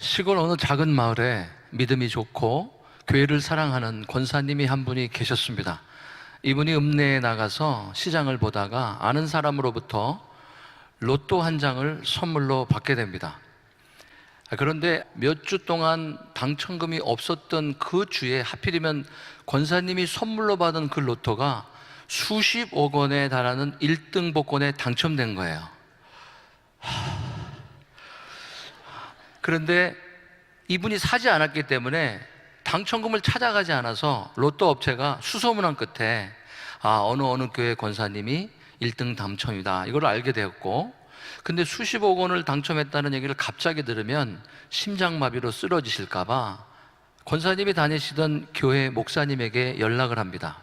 시골 어느 작은 마을에 믿음이 좋고 교회를 사랑하는 권사님이 한 분이 계셨습니다. 이분이 읍내에 나가서 시장을 보다가 아는 사람으로부터 로또 한 장을 선물로 받게 됩니다. 그런데 몇 주 동안 당첨금이 없었던 그 주에 하필이면 권사님이 선물로 받은 그 로또가 수십억 원에 달하는 1등 복권에 당첨된 거예요. 그런데 이분이 사지 않았기 때문에 당첨금을 찾아가지 않아서 로또 업체가 수소문한 끝에 어느 교회 권사님이 1등 당첨이다, 이걸 알게 되었고, 근데 수십억 원을 당첨했다는 얘기를 갑자기 들으면 심장마비로 쓰러지실까봐 권사님이 다니시던 교회 목사님에게 연락을 합니다.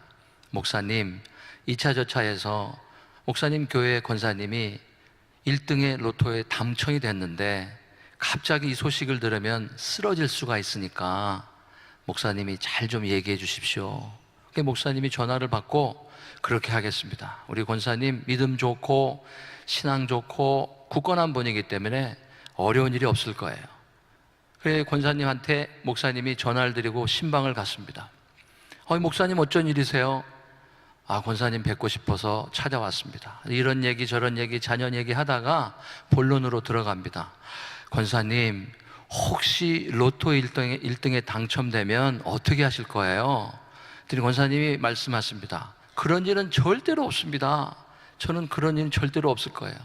목사님, 이차저차해서 목사님 교회 권사님이 1등의 로또에 당첨이 됐는데 갑자기 이 소식을 들으면 쓰러질 수가 있으니까 목사님이 잘 좀 얘기해 주십시오. 목사님이 전화를 받고 그렇게 하겠습니다. 우리 권사님 믿음 좋고 신앙 좋고 굳건한 분이기 때문에 어려운 일이 없을 거예요. 그래 권사님한테 목사님이 전화를 드리고 신방을 갔습니다. 목사님 어쩐 일이세요? 권사님 뵙고 싶어서 찾아왔습니다. 이런 얘기 저런 얘기 자녀 얘기 하다가 본론으로 들어갑니다. 권사님, 혹시 로또 1등에 당첨되면 어떻게 하실 거예요? 그랬더니 권사님이 말씀하십니다. 그런 일은 절대로 없습니다. 저는 그런 일은 절대로 없을 거예요.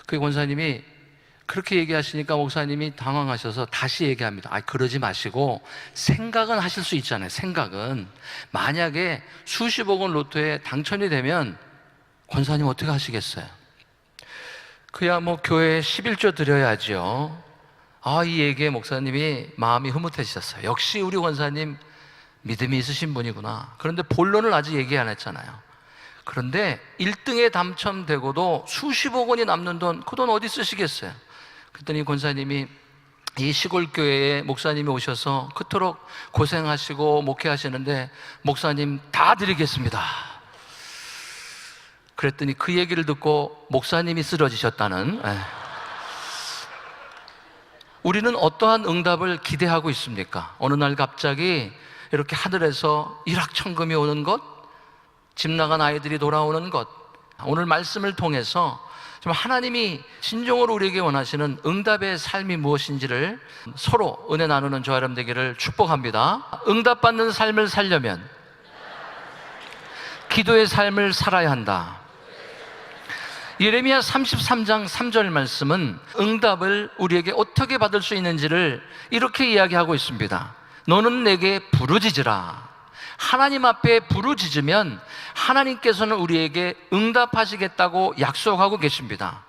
그 권사님이 그렇게 얘기하시니까 목사님이 당황하셔서 다시 얘기합니다. 그러지 마시고 생각은 하실 수 있잖아요. 생각은 만약에 수십억 원 로또에 당첨이 되면 권사님 어떻게 하시겠어요? 그야 교회에 11조 드려야죠. 이 얘기에 목사님이 마음이 흐뭇해지셨어요. 역시 우리 권사님 믿음이 있으신 분이구나. 그런데 본론을 아직 얘기 안 했잖아요. 그런데 1등에 당첨되고도 수십억 원이 남는 돈, 그 돈 어디 쓰시겠어요? 그랬더니 권사님이 이 시골 교회에 목사님이 오셔서 그토록 고생하시고 목회하시는데 목사님 다 드리겠습니다. 그랬더니 그 얘기를 듣고 목사님이 쓰러지셨다는. 우리는 어떠한 응답을 기대하고 있습니까? 어느 날 갑자기 이렇게 하늘에서 일확천금이 오는 것, 집 나간 아이들이 돌아오는 것, 오늘 말씀을 통해서 좀 하나님이 진정으로 우리에게 원하시는 응답의 삶이 무엇인지를 서로 은혜 나누는 저와 여러분 되기를 축복합니다. 응답받는 삶을 살려면 기도의 삶을 살아야 한다. 예레미야 33장 3절 말씀은 응답을 우리에게 어떻게 받을 수 있는지를 이렇게 이야기하고 있습니다. 너는 내게 부르짖으라. 하나님 앞에 부르짖으면 하나님께서는 우리에게 응답하시겠다고 약속하고 계십니다.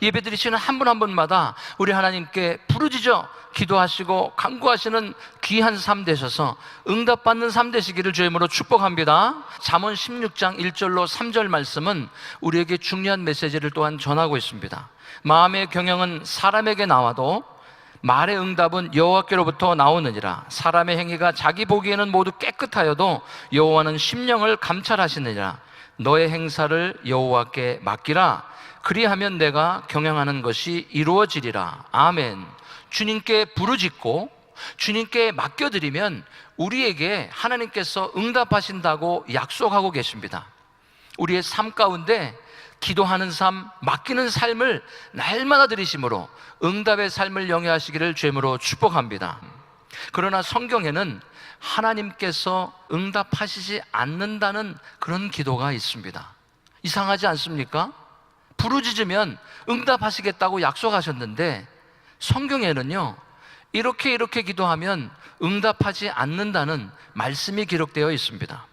예배드리시는 한 분 한 분마다 우리 하나님께 부르짖어 기도하시고 간구하시는 귀한 삶 되셔서 응답받는 삶 되시기를 주의 이름으로 축복합니다. 잠언 16장 1절로 3절 말씀은 우리에게 중요한 메시지를 또한 전하고 있습니다. 마음의 경영은 사람에게 나와도 말의 응답은 여호와께로부터 나오느니라. 사람의 행위가 자기 보기에는 모두 깨끗하여도 여호와는 심령을 감찰하시느니라. 너의 행사를 여호와께 맡기라. 그리하면 내가 경영하는 것이 이루어지리라. 아멘. 주님께 부르짖고 주님께 맡겨드리면 우리에게 하나님께서 응답하신다고 약속하고 계십니다. 우리의 삶 가운데 기도하는 삶, 맡기는 삶을 날마다 들이심으로 응답의 삶을 영위하시기를 주님으로 축복합니다. 그러나 성경에는 하나님께서 응답하시지 않는다는 그런 기도가 있습니다. 이상하지 않습니까? 부르짖으면 응답하시겠다고 약속하셨는데 성경에는요, 이렇게 기도하면 응답하지 않는다는 말씀이 기록되어 있습니다.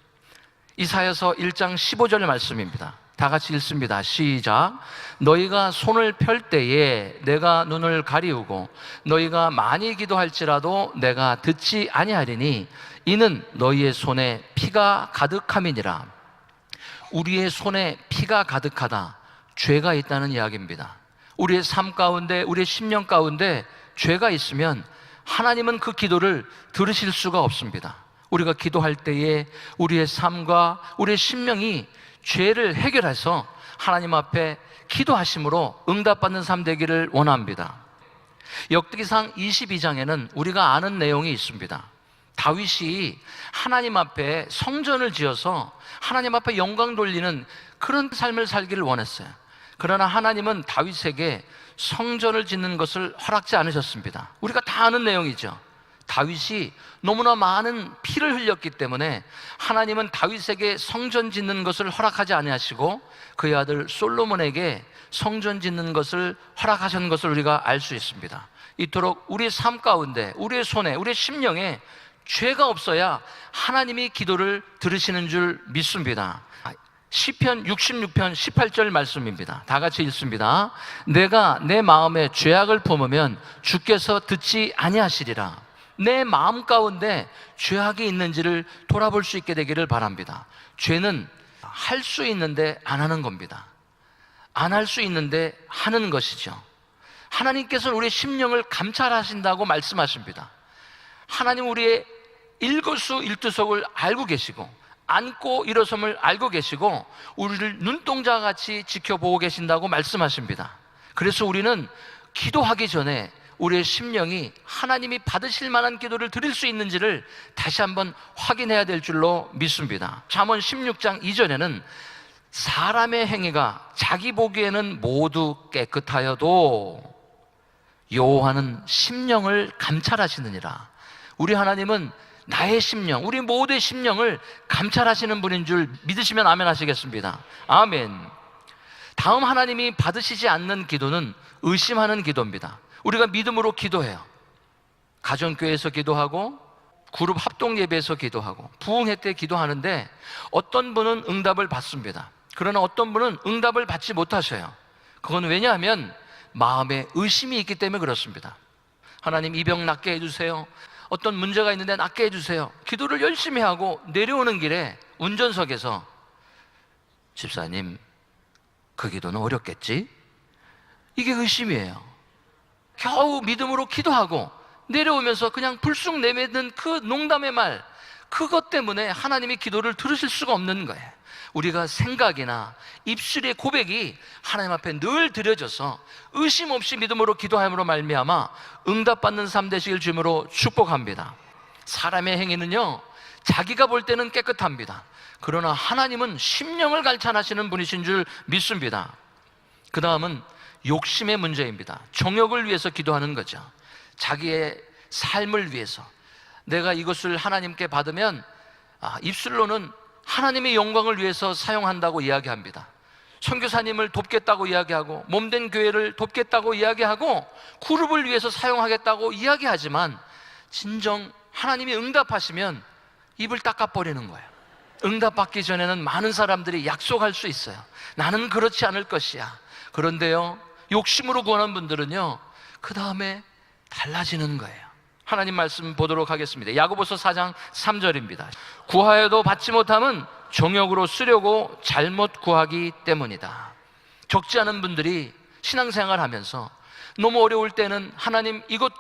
이사야서 1장 15절 말씀입니다. 다 같이 읽습니다. 시작. 너희가 손을 펼 때에 내가 눈을 가리우고 너희가 많이 기도할지라도 내가 듣지 아니하리니 이는 너희의 손에 피가 가득함이니라. 우리의 손에 피가 가득하다, 죄가 있다는 이야기입니다. 우리의 삶 가운데, 우리의 심령 가운데 죄가 있으면 하나님은 그 기도를 들으실 수가 없습니다. 우리가 기도할 때에 우리의 삶과 우리의 심령이 죄를 해결해서 하나님 앞에 기도하심으로 응답받는 삶 되기를 원합니다. 역대기상 22장에는 우리가 아는 내용이 있습니다. 다윗이 하나님 앞에 성전을 지어서 하나님 앞에 영광 돌리는 그런 삶을 살기를 원했어요. 그러나 하나님은 다윗에게 성전을 짓는 것을 허락지 않으셨습니다. 우리가 다 아는 내용이죠. 다윗이 너무나 많은 피를 흘렸기 때문에 하나님은 다윗에게 성전 짓는 것을 허락하지 아니하시고 그의 아들 솔로몬에게 성전 짓는 것을 허락하신 것을 우리가 알 수 있습니다. 이토록 우리의 삶 가운데, 우리의 손에, 우리의 심령에 죄가 없어야 하나님이 기도를 들으시는 줄 믿습니다. 시편 66편 18절 말씀입니다. 다 같이 읽습니다. 내가 내 마음에 죄악을 품으면 주께서 듣지 아니하시리라. 내 마음 가운데 죄악이 있는지를 돌아볼 수 있게 되기를 바랍니다. 죄는 할 수 있는데 안 하는 겁니다. 안 할 수 있는데 하는 것이죠. 하나님께서는 우리의 심령을 감찰하신다고 말씀하십니다. 하나님 우리의 일거수일투족을 알고 계시고 앉고 일어섬을 알고 계시고 우리를 눈동자와 같이 지켜보고 계신다고 말씀하십니다. 그래서 우리는 기도하기 전에 우리의 심령이 하나님이 받으실 만한 기도를 드릴 수 있는지를 다시 한번 확인해야 될 줄로 믿습니다. 잠언 16장 2절에는 사람의 행위가 자기 보기에는 모두 깨끗하여도 여호와는 심령을 감찰하시느니라. 우리 하나님은 나의 심령, 우리 모두의 심령을 감찰하시는 분인 줄 믿으시면 아멘 하시겠습니다. 아멘. 다음 하나님이 받으시지 않는 기도는 의심하는 기도입니다. 우리가 믿음으로 기도해요. 가정교회에서 기도하고 그룹 합동 예배에서 기도하고 부흥회 때 기도하는데 어떤 분은 응답을 받습니다. 그러나 어떤 분은 응답을 받지 못하셔요. 그건 왜냐하면 마음에 의심이 있기 때문에 그렇습니다. 하나님 이 병 낫게 해주세요. 어떤 문제가 있는데 낫게 해주세요. 기도를 열심히 하고 내려오는 길에 운전석에서 집사님 그 기도는 어렵겠지? 이게 의심이에요. 겨우 믿음으로 기도하고 내려오면서 그냥 불쑥 내뱉는 그 농담의 말, 그것 때문에 하나님이 기도를 들으실 수가 없는 거예요. 우리가 생각이나 입술의 고백이 하나님 앞에 늘 드려져서 의심 없이 믿음으로 기도함으로 말미암아 응답받는 삶 되시길 주님으로 축복합니다. 사람의 행위는요 자기가 볼 때는 깨끗합니다. 그러나 하나님은 심령을 감찰하시는 분이신 줄 믿습니다. 그 다음은 욕심의 문제입니다. 정욕을 위해서 기도하는 거죠. 자기의 삶을 위해서 내가 이것을 하나님께 받으면 입술로는 하나님의 영광을 위해서 사용한다고 이야기합니다. 선교사님을 돕겠다고 이야기하고 몸된 교회를 돕겠다고 이야기하고 그룹을 위해서 사용하겠다고 이야기하지만 진정 하나님이 응답하시면 입을 닦아버리는 거예요. 응답받기 전에는 많은 사람들이 약속할 수 있어요. 나는 그렇지 않을 것이야. 그런데요 욕심으로 구하는 분들은요 그 다음에 달라지는 거예요. 하나님 말씀 보도록 하겠습니다. 야고보서 4장 3절입니다. 구하여도 받지 못함은 정욕으로 쓰려고 잘못 구하기 때문이다. 적지 않은 분들이 신앙생활 하면서 너무 어려울 때는 하나님 이것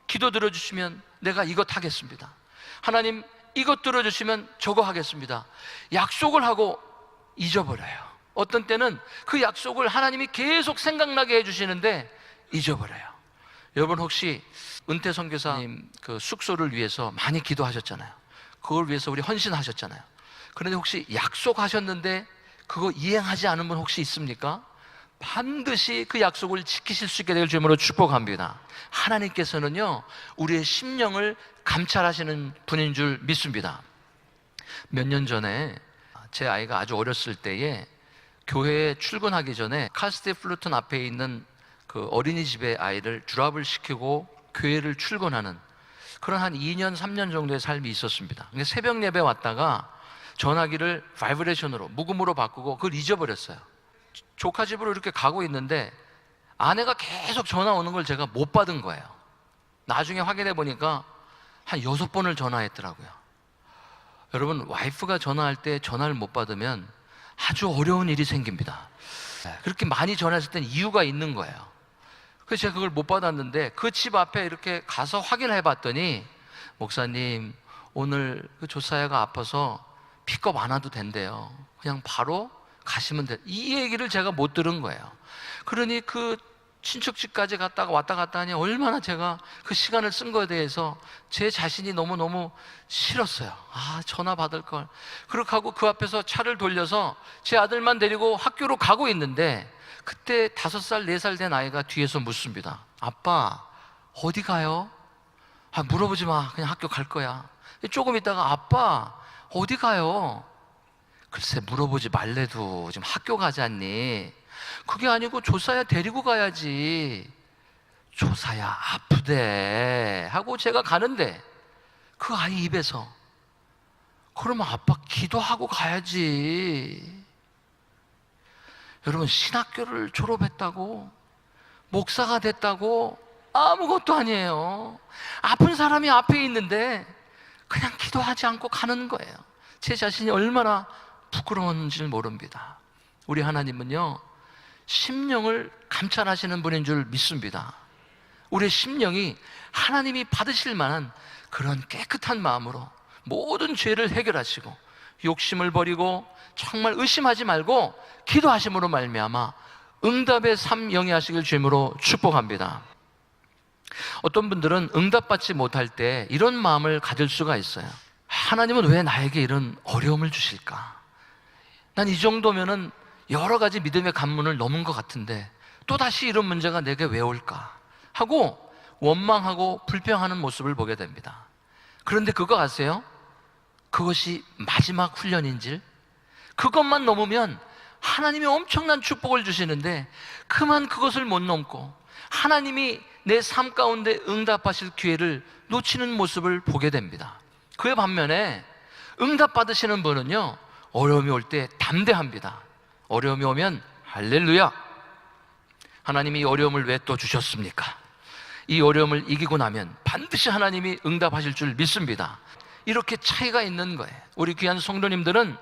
기도 들어주시면 내가 이것 하겠습니다. 하나님 이것 들어주시면 저거 하겠습니다. 약속을 하고 잊어버려요. 어떤 때는 그 약속을 하나님이 계속 생각나게 해주시는데 잊어버려요. 여러분 혹시 은퇴 선교사님 그 숙소를 위해서 많이 기도하셨잖아요. 그걸 위해서 우리 헌신하셨잖아요. 그런데 혹시 약속하셨는데 그거 이행하지 않은 분 혹시 있습니까? 반드시 그 약속을 지키실 수 있게 될 주님으로 축복합니다. 하나님께서는요 우리의 심령을 감찰하시는 분인 줄 믿습니다. 몇 년 전에 제 아이가 아주 어렸을 때에 교회에 출근하기 전에 카스테 플루튼 앞에 있는 그 어린이집의 아이를 드랍을 시키고 교회를 출근하는 그런 한 2년, 3년 정도의 삶이 있었습니다. 새벽 예배 왔다가 전화기를 바이브레이션으로, 무음으로 바꾸고 그걸 잊어버렸어요. 조카 집으로 이렇게 가고 있는데 아내가 계속 전화 오는 걸 제가 못 받은 거예요. 나중에 확인해 보니까 한 6번을 전화했더라고요. 여러분, 와이프가 전화할 때 전화를 못 받으면 아주 어려운 일이 생깁니다. 그렇게 많이 전화했을 땐 이유가 있는 거예요. 그래서 제가 그걸 못 받았는데 그 집 앞에 이렇게 가서 확인을 해봤더니 목사님 오늘 그 조사야가 아파서 픽업 안 와도 된대요. 그냥 바로 가시면 돼. 이 얘기를 제가 못 들은 거예요. 그러니 그 친척 집까지 갔다가 왔다 갔다 하니 얼마나 제가 그 시간을 쓴 거에 대해서 제 자신이 너무너무 싫었어요. 전화 받을 걸. 그렇게 하고 그 앞에서 차를 돌려서 제 아들만 데리고 학교로 가고 있는데, 그때 5살, 4살 된 아이가 뒤에서 묻습니다. 아빠, 어디 가요? 물어보지 마. 그냥 학교 갈 거야. 조금 있다가 아빠, 어디 가요? 글쎄, 물어보지 말래도 지금 학교 가지 않니? 그게 아니고 조사야 데리고 가야지. 조사야 아프대 하고 제가 가는데 그 아이 입에서 그러면 아빠 기도하고 가야지. 여러분, 신학교를 졸업했다고, 목사가 됐다고 아무것도 아니에요. 아픈 사람이 앞에 있는데 그냥 기도하지 않고 가는 거예요. 제 자신이 얼마나 부끄러운지를 모릅니다. 우리 하나님은요, 심령을 감찰하시는 분인 줄 믿습니다. 우리의 심령이 하나님이 받으실 만한 그런 깨끗한 마음으로 모든 죄를 해결하시고 욕심을 버리고 정말 의심하지 말고 기도하심으로 말미암아 응답의 삶 영위하시길 주님으로 축복합니다. 어떤 분들은 응답받지 못할 때 이런 마음을 가질 수가 있어요. 하나님은 왜 나에게 이런 어려움을 주실까? 난 이 정도면은 여러 가지 믿음의 관문을 넘은 것 같은데 또다시 이런 문제가 내게 왜 올까? 하고 원망하고 불평하는 모습을 보게 됩니다. 그런데 그거 아세요? 그것이 마지막 훈련인지, 그것만 넘으면 하나님이 엄청난 축복을 주시는데 그만 그것을 못 넘고 하나님이 내 삶 가운데 응답하실 기회를 놓치는 모습을 보게 됩니다. 그에 반면에 응답 받으시는 분은요, 어려움이 올 때 담대합니다. 어려움이 오면 할렐루야, 하나님이 이 어려움을 왜 또 주셨습니까? 이 어려움을 이기고 나면 반드시 하나님이 응답하실 줄 믿습니다. 이렇게 차이가 있는 거예요. 우리 귀한 성도님들은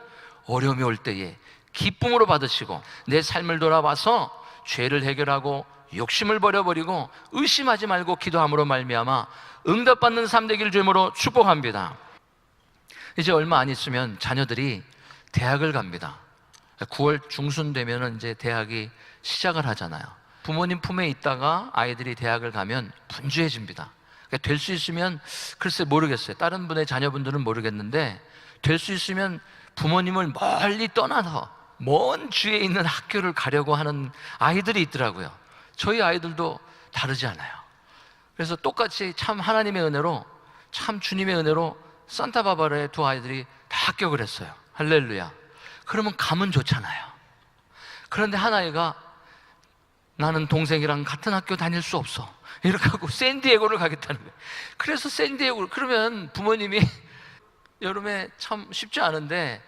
어려움이 올 때에 기쁨으로 받으시고 내 삶을 돌아봐서 죄를 해결하고 욕심을 버려버리고 의심하지 말고 기도함으로 말미암아 응답받는 삶 되길 주님으로 축복합니다. 이제 얼마 안 있으면 자녀들이 대학을 갑니다. 9월 중순 되면 이제 대학이 시작을 하잖아요. 부모님 품에 있다가 아이들이 대학을 가면 분주해집니다. 그러니까 될 수 있으면, 글쎄 모르겠어요, 다른 분의 자녀분들은 모르겠는데, 될 수 있으면 부모님을 멀리 떠나서 먼 주에 있는 학교를 가려고 하는 아이들이 있더라고요. 저희 아이들도 다르지 않아요. 그래서 똑같이 참 하나님의 은혜로, 참 주님의 은혜로 산타바바라의 두 아이들이 다 합격을 했어요. 할렐루야. 그러면 가면 좋잖아요. 그런데 한 아이가 나는 동생이랑 같은 학교 다닐 수 없어, 이렇게 하고 샌디에고를 가겠다는 거예요. 그래서 샌디에고, 그러면 부모님이 여름에 참 쉽지 않은데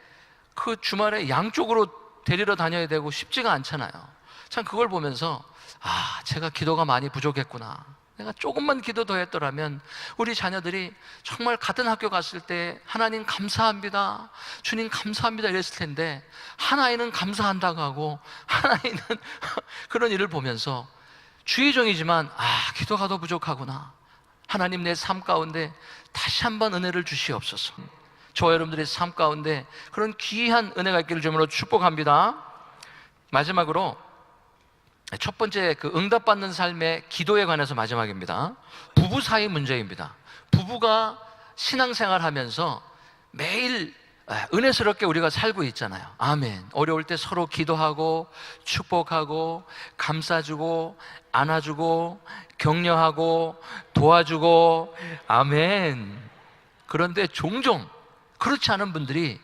그 주말에 양쪽으로 데리러 다녀야 되고 쉽지가 않잖아요. 참 그걸 보면서 제가 기도가 많이 부족했구나, 내가 조금만 기도 더 했더라면 우리 자녀들이 정말 같은 학교 갔을 때 하나님 감사합니다, 주님 감사합니다 이랬을 텐데, 한 아이는 감사한다고 하고 한 아이는 그런 일을 보면서 주의종이지만 기도가 더 부족하구나, 하나님 내 삶 가운데 다시 한번 은혜를 주시옵소서. 저와 여러분들의 삶 가운데 그런 귀한 은혜가 있기를 주님으로 축복합니다. 마지막으로 첫 번째, 그 응답받는 삶의 기도에 관해서 마지막입니다. 부부 사이 문제입니다. 부부가 신앙생활 하면서 매일 은혜스럽게 우리가 살고 있잖아요. 아멘. 어려울 때 서로 기도하고 축복하고 감싸주고 안아주고 격려하고 도와주고, 아멘. 그런데 종종 그렇지 않은 분들이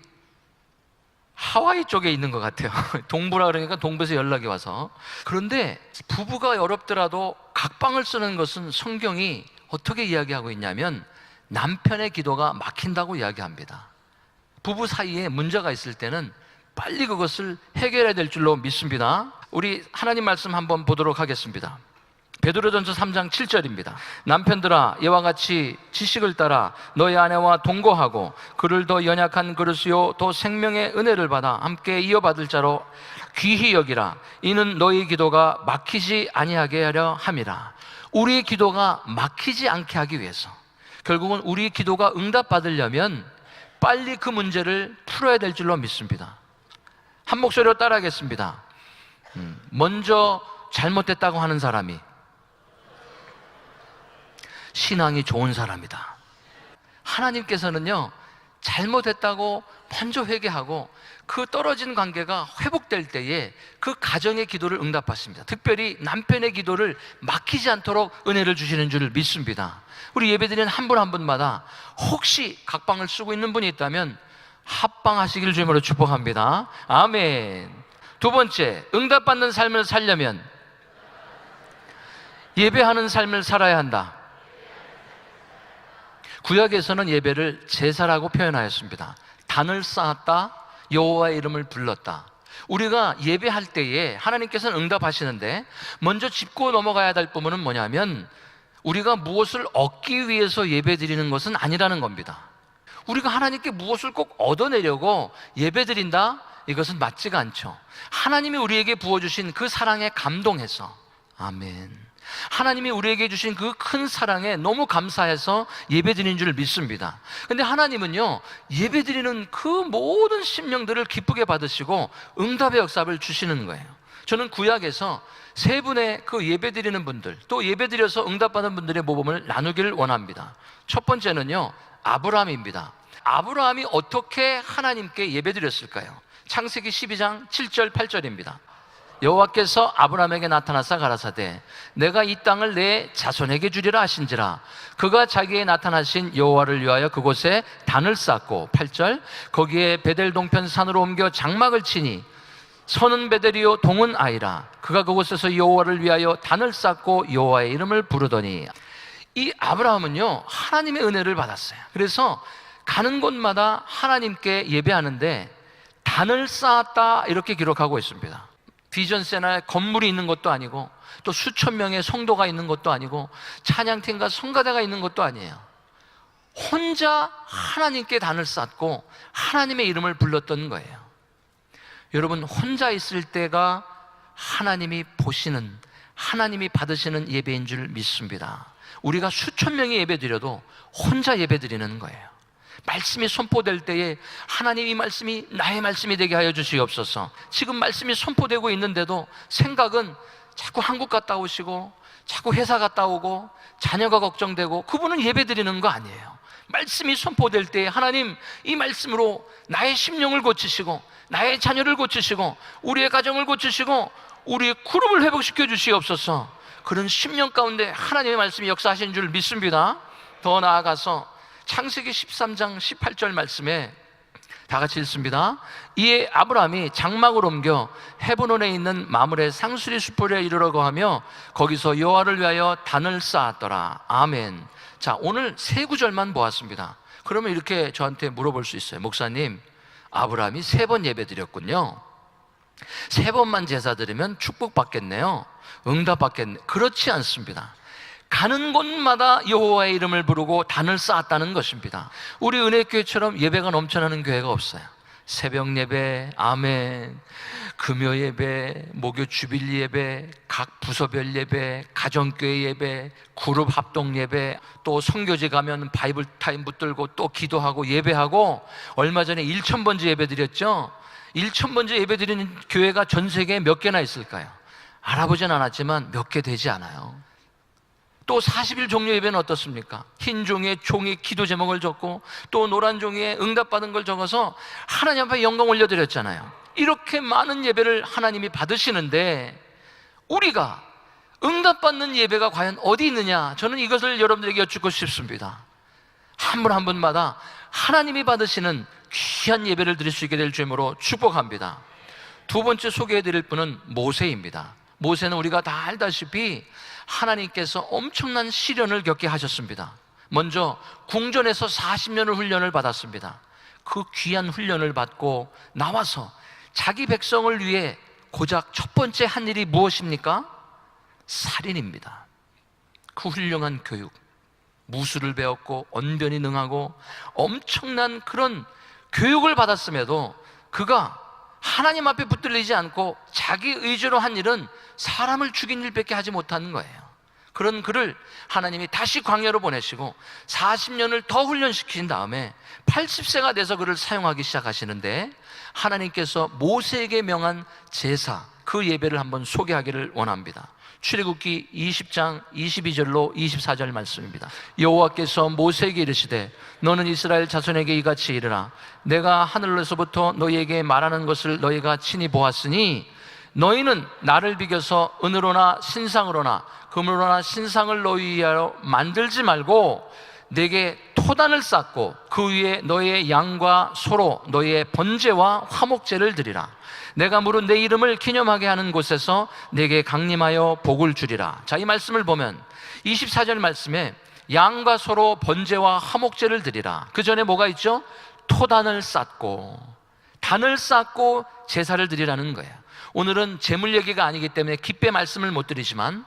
하와이 쪽에 있는 것 같아요. 동부라 그러니까 동부에서 연락이 와서. 그런데 부부가 어렵더라도 각방을 쓰는 것은 성경이 어떻게 이야기하고 있냐면 남편의 기도가 막힌다고 이야기합니다. 부부 사이에 문제가 있을 때는 빨리 그것을 해결해야 될 줄로 믿습니다. 우리 하나님 말씀 한번 보도록 하겠습니다. 베드로전서 3장 7절입니다. 남편들아, 이와 같이 지식을 따라 너희 아내와 동거하고 그를 더 연약한 그릇이요 더 생명의 은혜를 받아 함께 이어받을 자로 귀히 여기라. 이는 너희 기도가 막히지 아니하게 하려 함이라. 우리의 기도가 막히지 않게 하기 위해서, 결국은 우리 기도가 응답받으려면 빨리 그 문제를 풀어야 될 줄로 믿습니다. 한 목소리로 따라하겠습니다. 먼저 잘못됐다고 하는 사람이 신앙이 좋은 사람이다. 하나님께서는요, 잘못했다고 먼저 회개하고 그 떨어진 관계가 회복될 때에 그 가정의 기도를 응답하십니다. 특별히 남편의 기도를 막히지 않도록 은혜를 주시는 줄 믿습니다. 우리 예배드리는 한 분 한 분마다 혹시 각방을 쓰고 있는 분이 있다면 합방하시기를 주님으로 축복합니다. 아멘. 두 번째, 응답받는 삶을 살려면 예배하는 삶을 살아야 한다. 구약에서는 예배를 제사라고 표현하였습니다. 단을 쌓았다, 여호와의 이름을 불렀다. 우리가 예배할 때에 하나님께서는 응답하시는데 먼저 짚고 넘어가야 될 부분은 뭐냐면 우리가 무엇을 얻기 위해서 예배드리는 것은 아니라는 겁니다. 우리가 하나님께 무엇을 꼭 얻어내려고 예배드린다? 이것은 맞지가 않죠. 하나님이 우리에게 부어주신 그 사랑에 감동해서, 아멘, 하나님이 우리에게 주신 그 큰 사랑에 너무 감사해서 예배드리는 줄 믿습니다. 근데 하나님은요, 예배드리는 그 모든 심령들을 기쁘게 받으시고 응답의 역사를 주시는 거예요. 저는 구약에서 세 분의 그 예배드리는 분들, 또 예배드려서 응답받은 분들의 모범을 나누기를 원합니다. 첫 번째는요, 아브라함입니다. 아브라함이 어떻게 하나님께 예배드렸을까요? 창세기 12장 7절 8절입니다. 여호와께서 아브라함에게 나타나사 가라사대 내가 이 땅을 내 자손에게 주리라 하신지라 그가 자기에 나타나신 여호와를 위하여 그곳에 단을 쌓고 8절 거기에 베델 동편 산으로 옮겨 장막을 치니 선은 베델이요 동은 아이라 그가 그곳에서 여호와를 위하여 단을 쌓고 여호와의 이름을 부르더니 이 아브라함은요 하나님의 은혜를 받았어요. 그래서 가는 곳마다 하나님께 예배하는데 단을 쌓았다 이렇게 기록하고 있습니다. 비전센터에 건물이 있는 것도 아니고 또 수천 명의 성도가 있는 것도 아니고 찬양팀과 성가대가 있는 것도 아니에요. 혼자 하나님께 단을 쌓고 하나님의 이름을 불렀던 거예요. 여러분, 혼자 있을 때가 하나님이 보시는, 하나님이 받으시는 예배인 줄 믿습니다. 우리가 수천 명이 예배드려도 혼자 예배드리는 거예요. 말씀이 선포될 때에 하나님 이 말씀이 나의 말씀이 되게 하여 주시옵소서. 지금 말씀이 선포되고 있는데도 생각은 자꾸 한국 갔다 오시고 자꾸 회사 갔다 오고 자녀가 걱정되고, 그분은 예배드리는 거 아니에요. 말씀이 선포될 때에 하나님 이 말씀으로 나의 심령을 고치시고 나의 자녀를 고치시고 우리의 가정을 고치시고 우리의 그룹을 회복시켜 주시옵소서. 그런 심령 가운데 하나님의 말씀이 역사하신 줄 믿습니다. 더 나아가서 창세기 13장 18절 말씀에 다 같이 읽습니다. 이에 아브라함이 장막을 옮겨 헤브론에 있는 마므레 상수리 숲에 이르려고 하며 거기서 여호와를 위하여 단을 쌓았더라. 아멘. 자, 오늘 세 구절만 보았습니다. 그러면 이렇게 저한테 물어볼 수 있어요. 목사님, 아브라함이 3번 예배 드렸군요. 3번만 제사 드리면 축복받겠네요, 응답받겠네. 그렇지 않습니다. 가는 곳마다 여호와의 이름을 부르고 단을 쌓았다는 것입니다. 우리 은혜교회처럼 예배가 넘쳐나는 교회가 없어요. 새벽 예배, 아멘, 금요 예배, 목요 주빌리 예배, 각 부서별 예배, 가정교회 예배, 그룹 합동 예배, 또 선교지 가면 바이블 타임 붙들고 또 기도하고 예배하고, 얼마 전에 1000번째 예배 드렸죠. 1000번째 예배 드리는 교회가 전 세계에 몇 개나 있을까요? 알아보진 않았지만 몇 개 되지 않아요. 또 40일 종료 예배는 어떻습니까? 흰 종이에 종이 기도 제목을 적고 또 노란 종이에 응답받은 걸 적어서 하나님 앞에 영광 올려드렸잖아요. 이렇게 많은 예배를 하나님이 받으시는데 우리가 응답받는 예배가 과연 어디 있느냐? 저는 이것을 여러분들에게 여쭙고 싶습니다. 한 분 한 분마다 하나님이 받으시는 귀한 예배를 드릴 수 있게 될 주임으로 축복합니다. 두 번째 소개해드릴 분은 모세입니다. 모세는 우리가 다 알다시피 하나님께서 엄청난 시련을 겪게 하셨습니다. 먼저 궁전에서 40년을 훈련을 받았습니다. 그 귀한 훈련을 받고 나와서 자기 백성을 위해 고작 첫 번째 한 일이 무엇입니까? 살인입니다. 그 훌륭한 교육, 무술을 배웠고 언변이 능하고 엄청난 그런 교육을 받았음에도 그가 하나님 앞에 붙들리지 않고 자기 의지로 한 일은 사람을 죽인 일밖에 하지 못하는 거예요. 그런 그를 하나님이 다시 광야로 보내시고 40년을 더 훈련시킨 다음에 80세가 돼서 그를 사용하기 시작하시는데, 하나님께서 모세에게 명한 제사, 그 예배를 한번 소개하기를 원합니다. 출애굽기 20장 22절로 24절 말씀입니다. 여호와께서 모세에게 이르시되 너는 이스라엘 자손에게 이같이 이르라. 내가 하늘로서부터 너희에게 말하는 것을 너희가 친히 보았으니 너희는 나를 비교서 은으로나 신상으로나 금으로나 신상을 너희 위하여 만들지 말고 내게 토단을 쌓고 그 위에 너희의 양과 소로 너희의 번제와 화목제를 드리라. 내가 물은 내 이름을 기념하게 하는 곳에서 내게 강림하여 복을 주리라. 자, 이 말씀을 보면 24절 말씀에 양과 소로 번제와 화목제를 드리라. 그 전에 뭐가 있죠? 토단을 쌓고, 단을 쌓고 제사를 드리라는 거예요. 오늘은 제물 얘기가 아니기 때문에 깊게 말씀을 못 드리지만,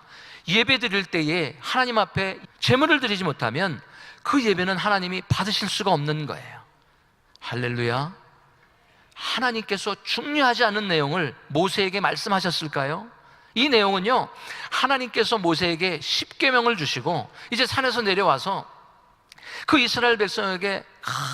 예배 드릴 때에 하나님 앞에 제물을 드리지 못하면 그 예배는 하나님이 받으실 수가 없는 거예요. 할렐루야. 하나님께서 중요하지 않은 내용을 모세에게 말씀하셨을까요? 이 내용은요, 하나님께서 모세에게 십계명을 주시고 이제 산에서 내려와서 그 이스라엘 백성에게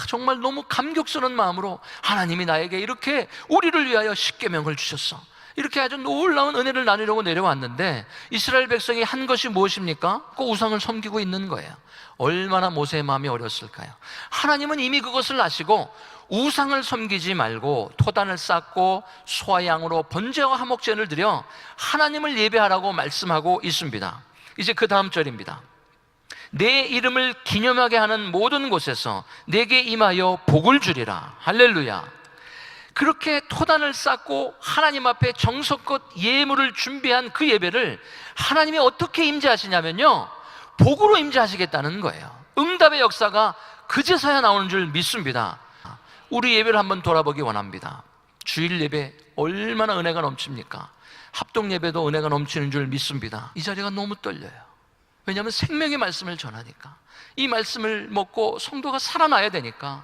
정말 너무 감격스러운 마음으로 하나님이 나에게 이렇게 우리를 위하여 십계명을 주셨어, 이렇게 아주 놀라운 은혜를 나누려고 내려왔는데 이스라엘 백성이 한 것이 무엇입니까? 그 우상을 섬기고 있는 거예요. 얼마나 모세의 마음이 어렸을까요? 하나님은 이미 그것을 아시고 우상을 섬기지 말고 토단을 쌓고 소와 양으로 번제와 화목제를 드려 하나님을 예배하라고 말씀하고 있습니다. 이제 그 다음 절입니다. 내 이름을 기념하게 하는 모든 곳에서 내게 임하여 복을 주리라. 할렐루야. 그렇게 토단을 쌓고 하나님 앞에 정성껏 예물을 준비한 그 예배를 하나님이 어떻게 임재하시냐면요, 복으로 임재하시겠다는 거예요. 응답의 역사가 그제서야 나오는 줄 믿습니다. 우리 예배를 한번 돌아보기 원합니다. 주일 예배 얼마나 은혜가 넘칩니까? 합동 예배도 은혜가 넘치는 줄 믿습니다. 이 자리가 너무 떨려요. 왜냐하면 생명의 말씀을 전하니까, 이 말씀을 먹고 성도가 살아나야 되니까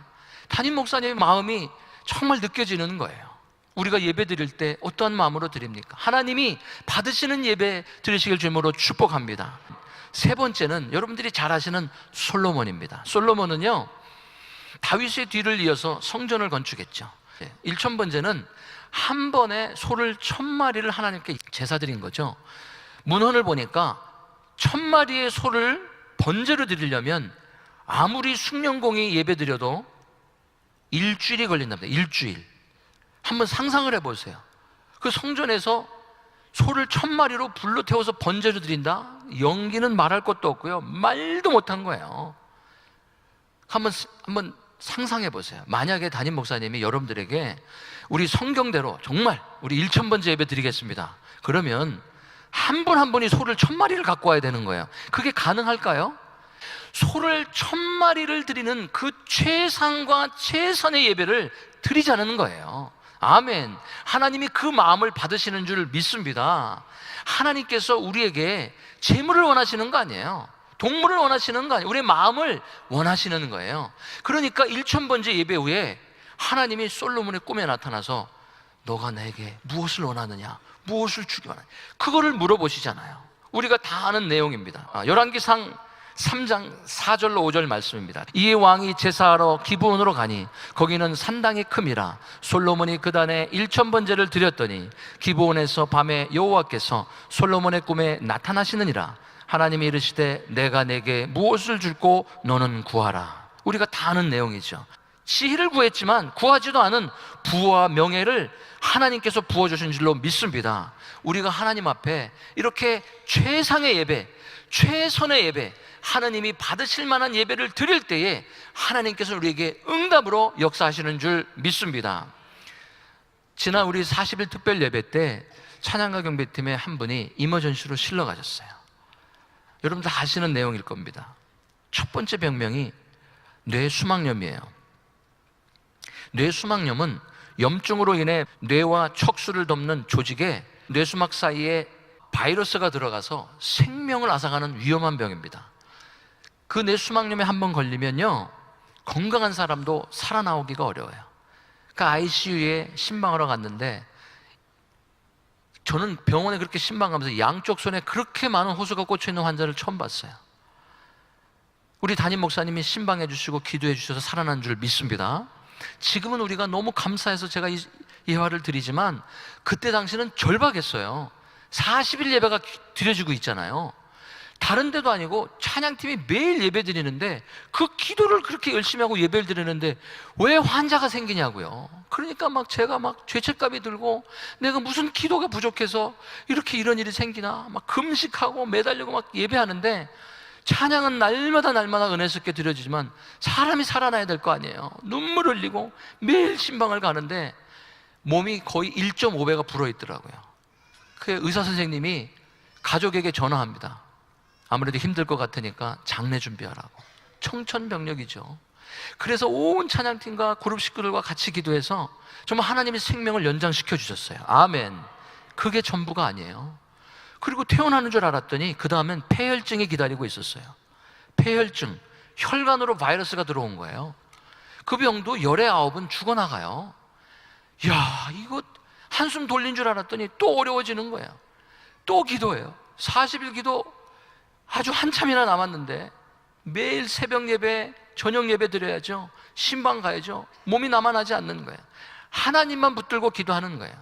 담임 목사님의 마음이 정말 느껴지는 거예요. 우리가 예배 드릴 때 어떠한 마음으로 드립니까? 하나님이 받으시는 예배 드리시길 주님으로 축복합니다. 세 번째는 여러분들이 잘 아시는 솔로몬입니다. 솔로몬은요, 다윗의 뒤를 이어서 성전을 건축했죠. 1000번제는 한 번에 소를 1000마리를 하나님께 제사 드린 거죠. 문헌을 보니까 1000마리의 소를 번제로 드리려면 아무리 숙련공이 예배 드려도 일주일이 걸린답니다. 일주일. 한번 상상을 해보세요. 그 성전에서 소를 1000마리로 불로 태워서 번제로 드린다? 연기는 말할 것도 없고요, 말도 못한 거예요. 한번 상상해 보세요. 만약에 담임 목사님이 여러분들에게 우리 성경대로 정말 우리 1000번째 예배 드리겠습니다, 그러면 한 분 한 분이 소를 1000마리를 갖고 와야 되는 거예요. 그게 가능할까요? 소를 1000마리를 드리는 그 최상과 최선의 예배를 드리자는 거예요. 아멘. 하나님이 그 마음을 받으시는 줄 믿습니다. 하나님께서 우리에게 재물을 원하시는 거 아니에요. 동물을 원하시는 거 아니에요. 우리의 마음을 원하시는 거예요. 그러니까 1000번째 예배 후에 하나님이 솔로몬의 꿈에 나타나서 너가 내게 무엇을 원하느냐, 무엇을 주기 원하느냐, 그거를 물어보시잖아요. 우리가 다 아는 내용입니다. 열왕기상 3장 4절로 5절 말씀입니다. 이에 왕이 제사하러 기브온으로 가니 거기는 산당이 큼이라. 솔로몬이 그단에 1000번제를 드렸더니 기브온에서 밤에 여호와께서 솔로몬의 꿈에 나타나시느니라. 하나님이 이르시되 내가 내게 무엇을 줄고 너는 구하라. 우리가 다 아는 내용이죠. 지혜를 구했지만 구하지도 않은 부와 명예를 하나님께서 부어주신 줄로 믿습니다. 우리가 하나님 앞에 이렇게 최상의 예배, 최선의 예배, 하나님이 받으실 만한 예배를 드릴 때에 하나님께서 우리에게 응답으로 역사하시는 줄 믿습니다. 지난 우리 40일 특별 예배 때 찬양가 경배팀의 한 분이 이머전시로 실러 가셨어요. 여러분들 다 아시는 내용일 겁니다. 첫 번째 병명이 뇌수막염이에요. 뇌수막염은 염증으로 인해 뇌와 척수를 덮는 조직에 뇌수막 사이에 바이러스가 들어가서 생명을 앗아가는 위험한 병입니다. 그 뇌수막염에 한번 걸리면요, 건강한 사람도 살아나오기가 어려워요. 그 ICU에 신방하러 갔는데 저는 병원에 그렇게 신방 가면서 양쪽 손에 그렇게 많은 호수가 꽂혀있는 환자를 처음 봤어요. 우리 담임 목사님이 신방해 주시고 기도해 주셔서 살아난 줄 믿습니다. 지금은 우리가 너무 감사해서 제가 예화를 드리지만 그때 당시는 절박했어요. 40일 예배가 드려지고 있잖아요. 다른 데도 아니고 찬양팀이 매일 예배 드리는데 그 기도를 그렇게 열심히 하고 예배를 드리는데 왜 환자가 생기냐고요. 그러니까 막 제가 막 죄책감이 들고 내가 무슨 기도가 부족해서 이렇게 이런 일이 생기나 막 금식하고 매달리고 막 예배하는데, 찬양은 날마다 은혜스럽게 드려지지만 사람이 살아나야 될 거 아니에요. 눈물 흘리고 매일 신방을 가는데 몸이 거의 1.5배가 불어있더라고요. 그 의사 선생님이 가족에게 전화합니다. 아무래도 힘들 것 같으니까 장례 준비하라고. 청천벽력이죠. 그래서 온 찬양팀과 그룹 식구들과 같이 기도해서 정말 하나님이 생명을 연장시켜 주셨어요. 아멘. 그게 전부가 아니에요. 그리고 퇴원하는 줄 알았더니 그 다음엔 폐혈증이 기다리고 있었어요. 폐혈증, 혈관으로 바이러스가 들어온 거예요. 그 병도 열의 9은 죽어나가요. 야, 이거 한숨 돌린 줄 알았더니 또 어려워지는 거예요. 또 기도해요. 40일 기도 아주 한참이나 남았는데 매일 새벽 예배, 저녁 예배 드려야죠. 신방 가야죠. 몸이 남아나지 않는 거예요. 하나님만 붙들고 기도하는 거예요.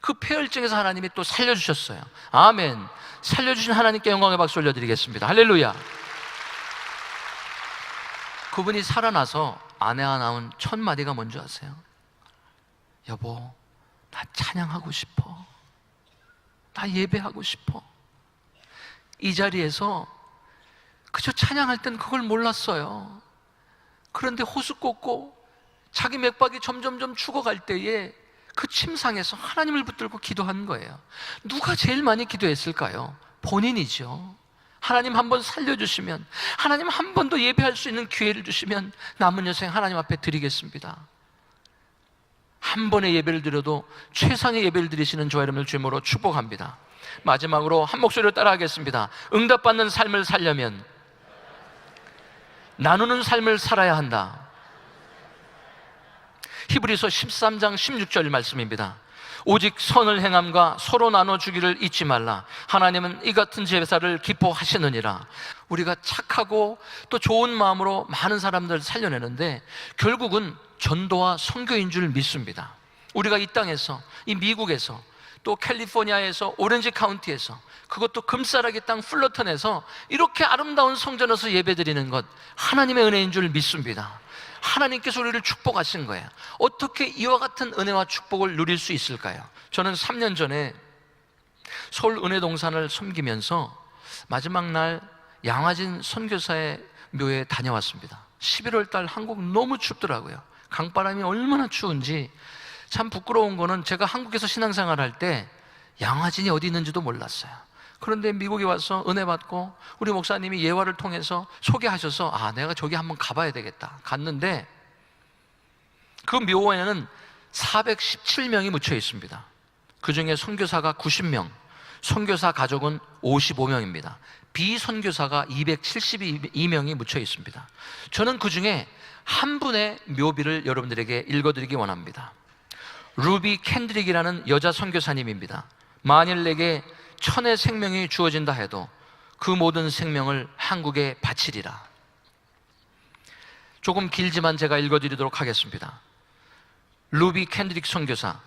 그 폐혈증에서 하나님이 또 살려주셨어요. 아멘. 살려주신 하나님께 영광의 박수 올려드리겠습니다. 할렐루야. 그분이 살아나서 아내가 낳은 첫 마디가 뭔지 아세요? 여보, 나 찬양하고 싶어. 나 예배하고 싶어. 이 자리에서 그저 찬양할 땐 그걸 몰랐어요. 그런데 호수 꽂고 자기 맥박이 점점점 죽어갈 때에 그 침상에서 하나님을 붙들고 기도한 거예요. 누가 제일 많이 기도했을까요? 본인이죠. 하나님 한 번 살려주시면, 하나님 한 번 더 예배할 수 있는 기회를 주시면 남은 여생 하나님 앞에 드리겠습니다. 한 번의 예배를 드려도 최상의 예배를 드리시는 저와 여러분을 주님으로 축복합니다. 마지막으로 한 목소리로 따라하겠습니다. 응답받는 삶을 살려면 나누는 삶을 살아야 한다. 히브리서 13장 16절 말씀입니다. 오직 선을 행함과 서로 나눠주기를 잊지 말라. 하나님은 이 같은 제사를 기뻐하시느니라. 우리가 착하고 또 좋은 마음으로 많은 사람들을 살려내는데 결국은 전도와 선교인 줄 믿습니다. 우리가 이 땅에서, 이 미국에서, 또 캘리포니아에서, 오렌지 카운티에서, 그것도 금싸라기 땅 풀러턴에서 이렇게 아름다운 성전에서 예배드리는 것, 하나님의 은혜인 줄 믿습니다. 하나님께서 우리를 축복하신 거예요. 어떻게 이와 같은 은혜와 축복을 누릴 수 있을까요? 저는 3년 전에 서울 은혜동산을 섬기면서 마지막 날 양화진 선교사의 묘에 다녀왔습니다. 11월 달 한국 너무 춥더라고요. 강바람이 얼마나 추운지. 참 부끄러운 거는 제가 한국에서 신앙생활 할 때 양화진이 어디 있는지도 몰랐어요. 그런데 미국에 와서 은혜 받고 우리 목사님이 예화를 통해서 소개하셔서 내가 저기 한번 가봐야 되겠다. 갔는데 그 묘에는 417명이 묻혀 있습니다. 그 중에 선교사가 90명, 선교사 가족은 55명입니다. 비선교사가 272명이 묻혀 있습니다. 저는 그 중에 한 분의 묘비를 여러분들에게 읽어드리기 원합니다. 루비 캔드릭이라는 여자 선교사님입니다. 만일 내게 천의 생명이 주어진다 해도 그 모든 생명을 한국에 바치리라. 조금 길지만 제가 읽어드리도록 하겠습니다. 루비 캔드릭 선교사,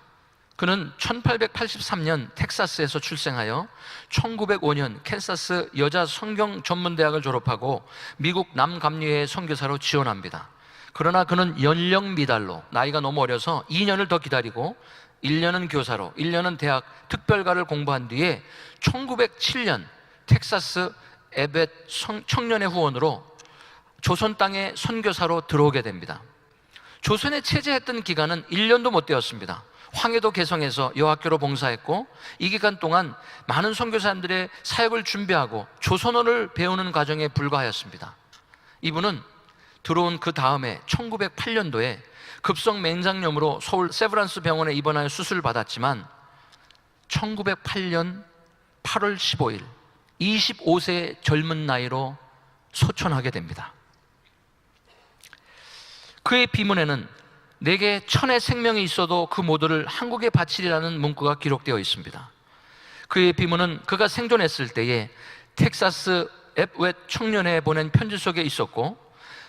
그는 1883년 텍사스에서 출생하여 1905년 캔사스 여자 성경 전문대학을 졸업하고 미국 남감리회 선교사로 지원합니다. 그러나 그는 연령 미달로 나이가 너무 어려서 2년을 더 기다리고 1년은 교사로, 1년은 대학 특별과를 공부한 뒤에 1907년 텍사스 에벳 청년의 후원으로 조선 땅에 선교사로 들어오게 됩니다. 조선에 체제했던 기간은 1년도 못 되었습니다. 황해도 개성에서 여학교로 봉사했고 이 기간 동안 많은 선교사님들의 사역을 준비하고 조선어를 배우는 과정에 불과하였습니다. 이분은 들어온 그 다음에 1908년도에 급성 맹장염으로 서울 세브란스 병원에 입원하여 수술을 받았지만 1908년 8월 15일 25세의 젊은 나이로 소천하게 됩니다. 그의 비문에는 내게 천의 생명이 있어도 그 모두를 한국에 바치리라는 문구가 기록되어 있습니다. 그의 비문은 그가 생존했을 때에 텍사스 앱웻 청년회에 보낸 편지 속에 있었고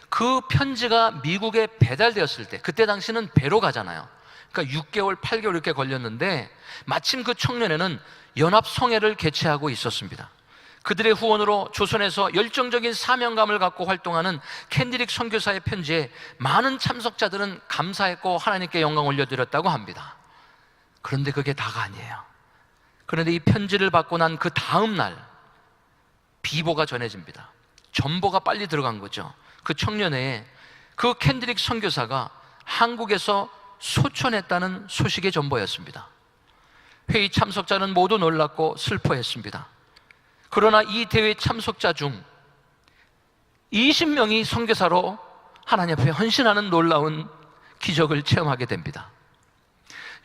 그 편지가 미국에 배달되었을 때, 그때 당시는 배로 가잖아요. 그러니까 6개월, 8개월 이렇게 걸렸는데 마침 그 청년회는 연합성회를 개최하고 있었습니다. 그들의 후원으로 조선에서 열정적인 사명감을 갖고 활동하는 켄드릭 선교사의 편지에 많은 참석자들은 감사했고 하나님께 영광 올려드렸다고 합니다. 그런데 그게 다가 아니에요. 그런데 이 편지를 받고 난 그 다음 날 비보가 전해집니다. 전보가 빨리 들어간 거죠. 그 청년회에 그 켄드릭 선교사가 한국에서 소천했다는 소식의 전보였습니다. 회의 참석자는 모두 놀랐고 슬퍼했습니다. 그러나 이 대회 참석자 중 20명이 선교사로 하나님 앞에 헌신하는 놀라운 기적을 체험하게 됩니다.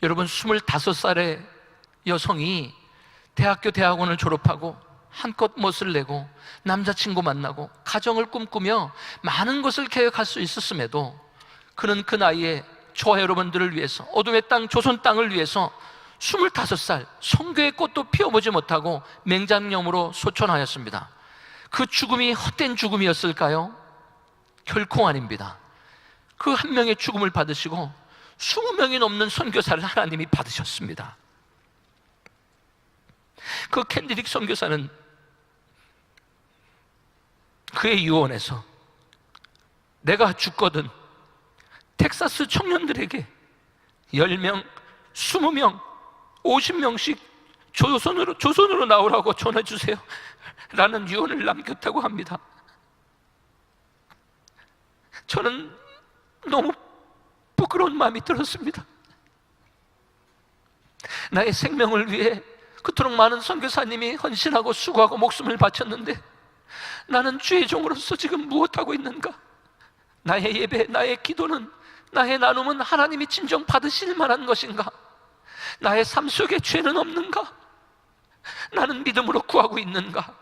여러분, 25살의 여성이 대학교 대학원을 졸업하고 한껏 멋을 내고 남자친구 만나고 가정을 꿈꾸며 많은 것을 계획할 수 있었음에도 그는 그 나이에 저와 여러분들을 위해서, 어둠의 땅 조선 땅을 위해서 25살 선교의 꽃도 피워보지 못하고 맹장염으로 소천하였습니다. 그 죽음이 헛된 죽음이었을까요? 결코 아닙니다. 그 한 명의 죽음을 받으시고 20명이 넘는 선교사를 하나님이 받으셨습니다. 그 켄드릭 선교사는 그의 유언에서 내가 죽거든 텍사스 청년들에게 10명, 20명, 50명씩 조선으로 나오라고 전해주세요 라는 유언을 남겼다고 합니다. 저는 너무 부끄러운 마음이 들었습니다. 나의 생명을 위해 그토록 많은 선교사님이 헌신하고 수고하고 목숨을 바쳤는데 나는 주의 종으로서 지금 무엇하고 있는가? 나의 예배, 나의 기도는, 나의 나눔은 하나님이 진정 받으실 만한 것인가? 나의 삶 속에 죄는 없는가? 나는 믿음으로 구하고 있는가?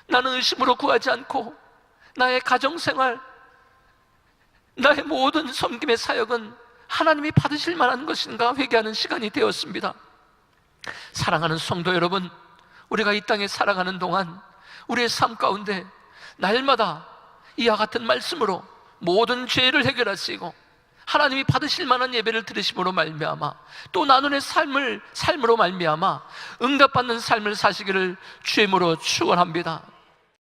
나는 의심으로 구하지 않고 나의 가정생활, 나의 모든 섬김의 사역은 하나님이 받으실 만한 것인가 회개하는 시간이 되었습니다. 사랑하는 성도 여러분, 우리가 이 땅에 살아가는 동안 우리의 삶 가운데 날마다 이와 같은 말씀으로 모든 죄를 해결하시고 하나님이 받으실 만한 예배를 드리심으로 말미암아 또 나눔의 삶으로 말미암아 응답받는 삶을 사시기를 주임으로 축원합니다.